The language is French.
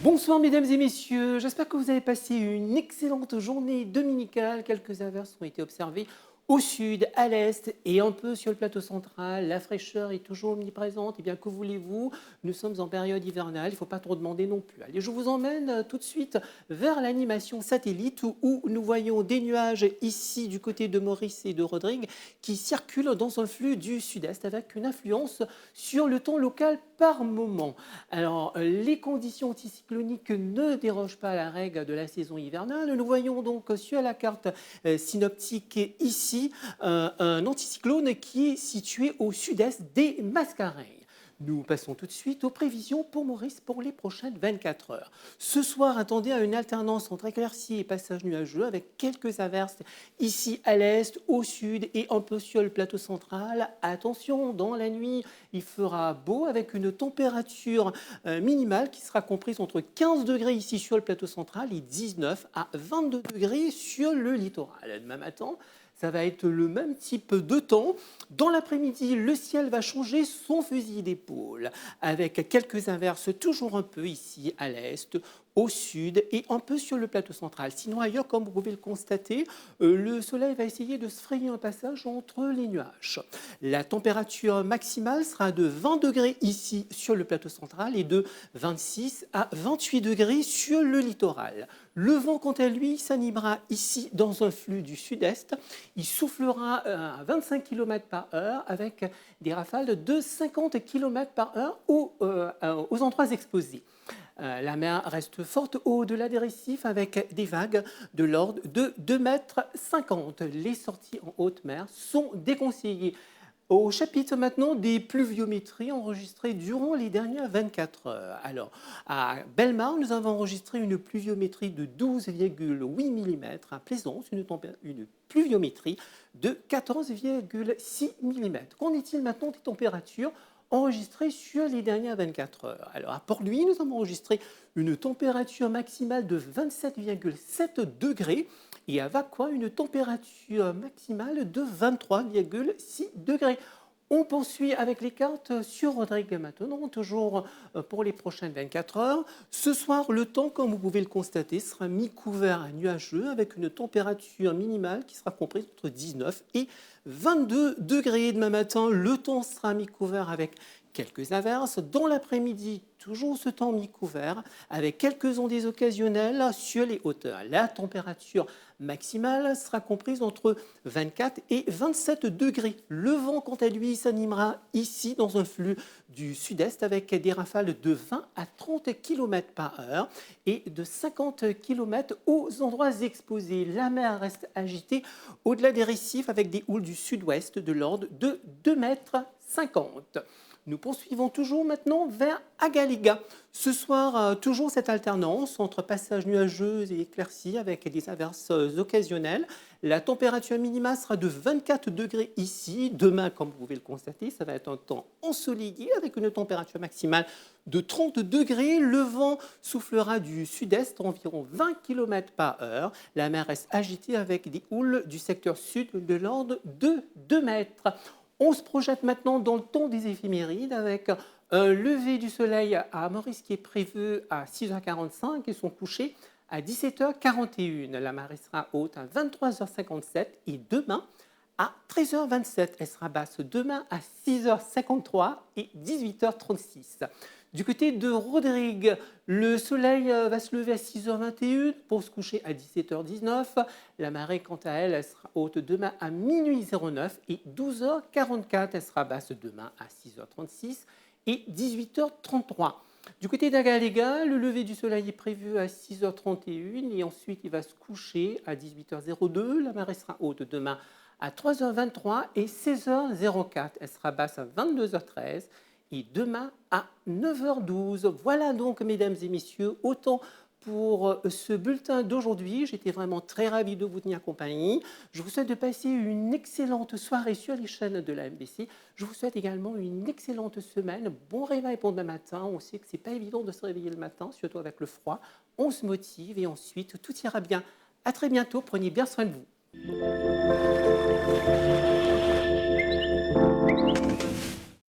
Bonsoir mesdames et messieurs, j'espère que vous avez passé une excellente journée dominicale. Quelques averses ont été observées au sud, à l'est et un peu sur le plateau central. La fraîcheur est toujours omniprésente. Et bien que voulez-vous, nous sommes en période hivernale, il ne faut pas trop demander non plus. Allez, je vous emmène tout de suite vers l'animation satellite où nous voyons des nuages ici du côté de Maurice et de Rodrigue qui circulent dans un flux du sud-est avec une influence sur le temps local par moment. Alors, les conditions anticycloniques ne dérogent pas à la règle de la saison hivernale. Nous voyons donc sur la carte synoptique ici un anticyclone qui est situé au sud-est des Mascareilles. Nous passons tout de suite aux prévisions pour Maurice pour les prochaines 24 heures. Ce soir, attendez à une alternance entre éclaircies et passages nuageux avec quelques averses ici à l'est, au sud et un peu sur le plateau central. Attention, dans la nuit, il fera beau avec une température minimale qui sera comprise entre 15 degrés ici sur le plateau central et 19 à 22 degrés sur le littoral. Demain matin, ça va être le même type de temps. Dans l'après-midi, le ciel va changer son fusil d'épaule avec quelques averses toujours un peu ici à l'est, au sud et un peu sur le plateau central. Sinon ailleurs, comme vous pouvez le constater, le soleil va essayer de se frayer un passage entre les nuages. La température maximale sera de 20 degrés ici sur le plateau central et de 26 à 28 degrés sur le littoral. Le vent, quant à lui, s'animera ici dans un flux du sud-est. Il soufflera à 25 km par heure avec des rafales de 50 km par heure aux endroits exposés. La mer reste forte au-delà des récifs avec des vagues de l'ordre de 2,50 m. Les sorties en haute mer sont déconseillées. Au chapitre maintenant des pluviométries enregistrées durant les dernières 24 heures. Alors, à Bellemare, nous avons enregistré une pluviométrie de 12,8 mm. À Plaisance, une pluviométrie de 14,6 mm. Qu'en est-il maintenant des températures enregistrées sur les dernières 24 heures? Alors, à Port-Louis, nous avons enregistré une température maximale de 27,7 degrés et à Vacquois, une température maximale de 23,6 degrés. On poursuit avec les cartes sur Rodrigue maintenant, toujours pour les prochaines 24 heures. Ce soir, le temps, comme vous pouvez le constater, sera mi-couvert à nuageux avec une température minimale qui sera comprise entre 19 et 22 degrés. Demain matin, le temps sera mi-couvert avec quelques averses. Dans l'après-midi, toujours ce temps mi-couvert avec quelques ondées occasionnelles sur les hauteurs. La température maximale sera comprise entre 24 et 27 degrés. Le vent, quant à lui, s'animera ici dans un flux du sud-est avec des rafales de 20 à 30 km par heure et de 50 km aux endroits exposés. La mer reste agitée au-delà des récifs avec des houles du sud-ouest de l'ordre de 2,50 m. Nous poursuivons toujours maintenant vers Agaléga. Ce soir, toujours cette alternance entre passages nuageux et éclaircies avec des averses occasionnelles. La température minimale sera de 24 degrés ici. Demain, comme vous pouvez le constater, ça va être un temps ensoleillé avec une température maximale de 30 degrés. Le vent soufflera du sud-est environ 20 km par heure. La mer reste agitée avec des houles du secteur sud de l'ordre de 2 mètres. On se projette maintenant dans le temps des éphémérides avec un lever du soleil à Maurice qui est prévu à 6h45 et son coucher à 17h41. La marée sera haute à 23h57 et demain à 13h27. Elle sera basse demain à 6h53 et 18h36. Du côté de Rodrigue, le soleil va se lever à 6h21 pour se coucher à 17h19. La marée, quant à elle, elle sera haute demain à minuit 09 et 12h44. Elle sera basse demain à 6h36 et 18h33. Du côté d'Agaléga, le lever du soleil est prévu à 6h31 et ensuite il va se coucher à 18h02. La marée sera haute demain à 3h23 et 16h04. Elle sera basse à 22h13 et demain à 9h12. Voilà donc, mesdames et messieurs, autant pour ce bulletin d'aujourd'hui. J'étais vraiment très ravie de vous tenir compagnie. Je vous souhaite de passer une excellente soirée sur les chaînes de la MBC. Je vous souhaite également une excellente semaine. Bon réveil pour demain matin. On sait que ce n'est pas évident de se réveiller le matin, surtout avec le froid. On se motive et ensuite tout ira bien. À très bientôt. Prenez bien soin de vous.